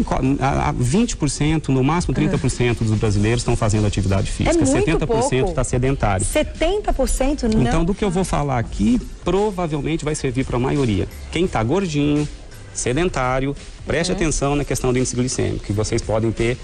20%, no máximo 30% dos brasileiros estão fazendo atividade física. 70% está sedentário. 70% não? Então, do que eu vou falar aqui, provavelmente vai servir para a maioria. Quem está gordinho, sedentário, preste atenção na questão do índice glicêmico, que vocês podem ter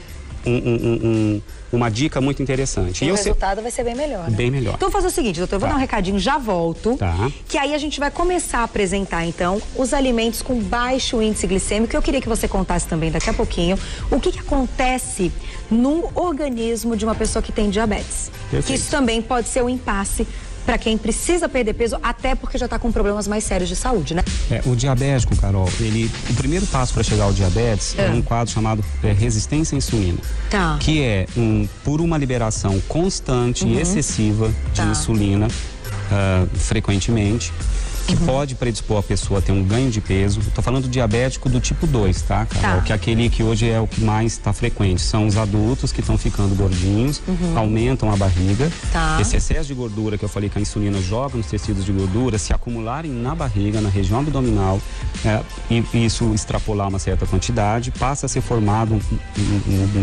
uma dica muito interessante. E o resultado vai ser bem melhor, né? Bem melhor. Então, vou fazer o seguinte, doutor, eu vou dar um recadinho, já volto. Tá. Que aí a gente vai começar a apresentar, então, os alimentos com baixo índice glicêmico. Eu queria que você contasse também daqui a pouquinho o que acontece no organismo de uma pessoa que tem diabetes. Perfeito. Que isso também pode ser um impasse para quem precisa perder peso, até porque já está com problemas mais sérios de saúde, né? O diabético, Carol, o primeiro passo para chegar ao diabetes é um quadro chamado resistência à insulina. Tá. Que é por uma liberação constante e excessiva de insulina, frequentemente, que pode predispor a pessoa a ter um ganho de peso. Estou falando do diabético do tipo 2, tá, Carol? Que é aquele que hoje é o que mais está frequente. São os adultos que estão ficando gordinhos, aumentam a barriga. Tá. Esse excesso de gordura que eu falei que a insulina joga nos tecidos de gordura, se acumularem na barriga, na região abdominal, e isso extrapolar uma certa quantidade, passa a ser formado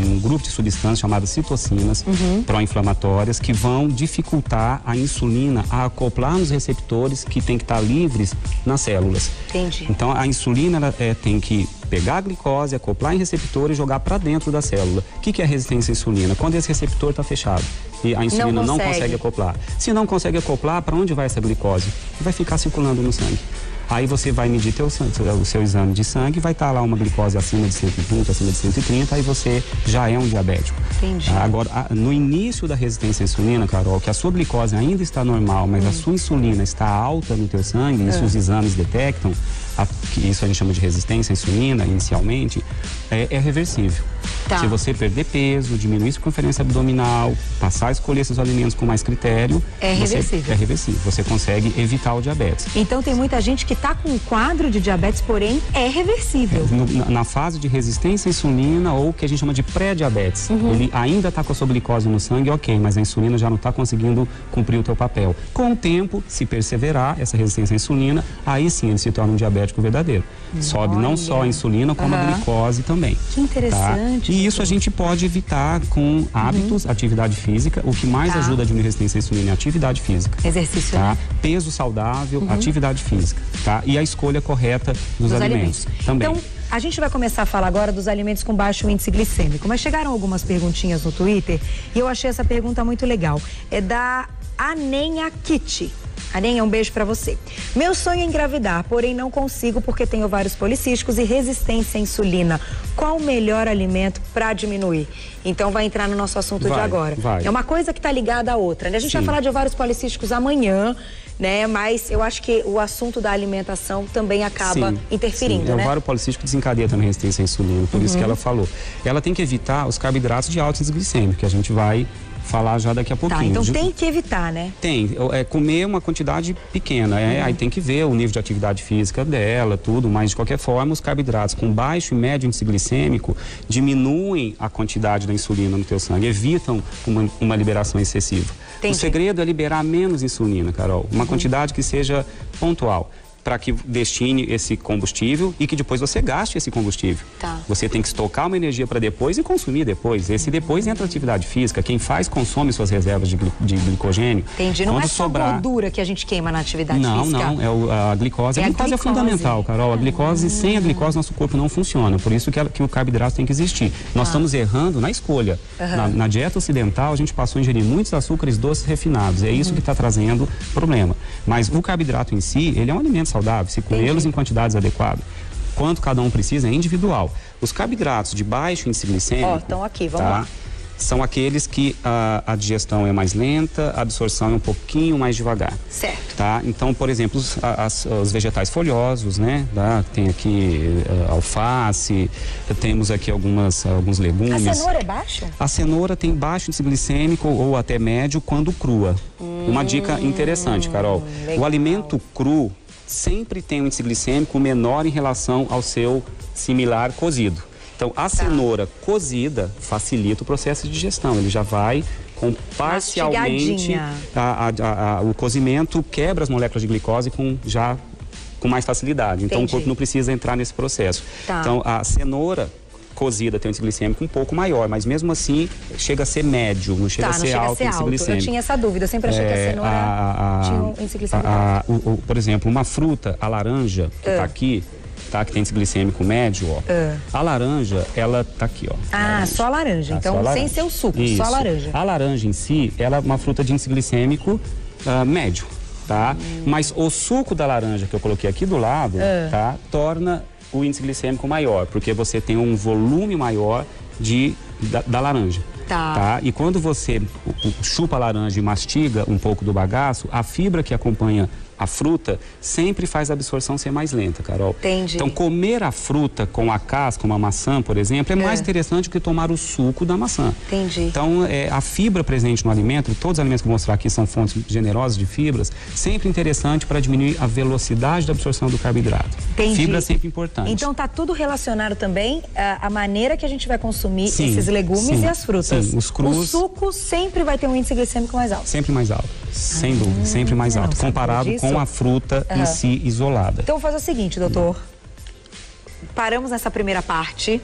um grupo de substâncias chamadas citocinas pró-inflamatórias que vão dificultar a insulina a acoplar nos receptores que tem que estar livres nas células. Entendi. Então, a insulina ela, tem que pegar a glicose, acoplar em receptor e jogar para dentro da célula. O que é resistência à insulina? Quando esse receptor está fechado e a insulina não consegue acoplar. Se não consegue acoplar, para onde vai essa glicose? Vai ficar circulando no sangue. Aí você vai medir o seu exame de sangue, vai estar lá uma glicose acima de 120, acima de 130, aí você já é um diabético. Entendi. Agora, no início da resistência à insulina, Carol, que a sua glicose ainda está normal, mas a sua insulina está alta no teu sangue, isso os exames detectam, que isso a gente chama de resistência à insulina, inicialmente, é reversível. Tá. Se você perder peso, diminuir a circunferência abdominal, passar a escolher esses alimentos com mais critério, é reversível. Você consegue evitar o diabetes. Então tem muita gente que está com um quadro de diabetes, porém é reversível. Na fase de resistência à insulina, ou que a gente chama de pré-diabetes, ele ainda está com a sua glicose no sangue, ok, mas a insulina já não está conseguindo cumprir o teu papel. Com o tempo, se perseverar essa resistência à insulina, aí sim ele se torna um diabético verdadeiro. Sobe não só a insulina, como a glicose também. Que interessante. Tá? E isso a gente pode evitar com hábitos, atividade física. O que mais ajuda a diminuir a resistência à insulina é a atividade física. Exercício, tá? né? Peso saudável, atividade física, tá? E a escolha correta dos alimentos também. Então, a gente vai começar a falar agora dos alimentos com baixo índice glicêmico, mas chegaram algumas perguntinhas no Twitter e eu achei essa pergunta muito legal. É da Anenha Kitty. Aninha, um beijo pra você. Meu sonho é engravidar, porém não consigo porque tenho vários policísticos e resistência à insulina. Qual o melhor alimento pra diminuir? Então vai entrar no nosso assunto de agora. É uma coisa que tá ligada à outra, né? A gente vai falar de ovários policísticos amanhã, né? Mas eu acho que o assunto da alimentação também acaba interferindo, né? O ovário policístico desencadeia também resistência à insulina, por isso que ela falou. Ela tem que evitar os carboidratos de alto índice glicêmico, que a gente vai falar já daqui a pouquinho. Tá, então tem que evitar, né? Tem, comer uma quantidade pequena, aí tem que ver o nível de atividade física dela, tudo, mas de qualquer forma os carboidratos com baixo e médio índice glicêmico diminuem a quantidade da insulina no teu sangue, evitam uma liberação excessiva. Entendi. O segredo é liberar menos insulina, Carol, uma quantidade que seja pontual, para que destine esse combustível e que depois você gaste esse combustível. Tá. Você tem que estocar uma energia para depois e consumir depois. Esse depois entra a atividade física. Quem faz, consome suas reservas de glicogênio. Entendi. Não é só gordura que a gente queima na atividade física? Não. A glicose. A glicose é fundamental, Carol. A glicose, sem a glicose, nosso corpo não funciona. Por isso que o carboidrato tem que existir. Nós estamos errando na escolha. Na dieta ocidental, a gente passou a ingerir muitos açúcares doces refinados. É isso que está trazendo problema. Mas o carboidrato em si, ele é um alimento saudável, se colhê-los em quantidades adequadas. Quanto cada um precisa é individual. Os carboidratos de baixo índice glicêmico... estão aqui, vamos lá. São aqueles que a digestão é mais lenta, a absorção é um pouquinho mais devagar. Certo. Tá? Então, por exemplo, os vegetais folhosos, né? Tá? Tem aqui alface, temos aqui alguns legumes. A cenoura é baixa? A cenoura tem baixo índice glicêmico ou até médio quando crua. Uma dica interessante, Carol. Legal. O alimento cru sempre tem um índice glicêmico menor em relação ao seu similar cozido. Então, a cenoura cozida facilita o processo de digestão. Ele já vai com parcialmente o cozimento quebra as moléculas de glicose com mais facilidade. Então, o corpo não precisa entrar nesse processo. Então, a cenoura cozida tem um índice glicêmico um pouco maior, mas mesmo assim chega a ser médio, não chega a ser alto o índice glicêmico. Eu tinha essa dúvida, eu sempre achei que a cenoura tinha um índice glicêmico alto. Por exemplo, uma fruta, a laranja, que tá aqui, tá, que tem índice glicêmico médio, ó. A laranja, ela tá aqui, ó. Só a laranja, então sem laranja. ser o suco, Isso. só a laranja. A laranja em si, ela é uma fruta de índice glicêmico médio, tá? Mas o suco da laranja que eu coloquei aqui do lado, tá, torna o índice glicêmico maior, porque você tem um volume maior da laranja. Tá? E quando você chupa a laranja e mastiga um pouco do bagaço, a fibra que acompanha a fruta sempre faz a absorção ser mais lenta, Carol. Entendi. Então, comer a fruta com a casca, uma maçã, por exemplo, é mais interessante do que tomar o suco da maçã. Entendi. Então, a fibra presente no alimento, todos os alimentos que eu vou mostrar aqui são fontes generosas de fibras, sempre interessante para diminuir a velocidade da absorção do carboidrato. Entendi. Fibra é sempre importante. Então, tá tudo relacionado também à maneira que a gente vai consumir esses legumes e as frutas. Sim, os crus. O suco sempre vai ter um índice glicêmico mais alto. Sempre mais alto, sem dúvida, sempre mais alto, comparado com a fruta em si isolada. Então, vou fazer o seguinte, doutor. Paramos nessa primeira parte.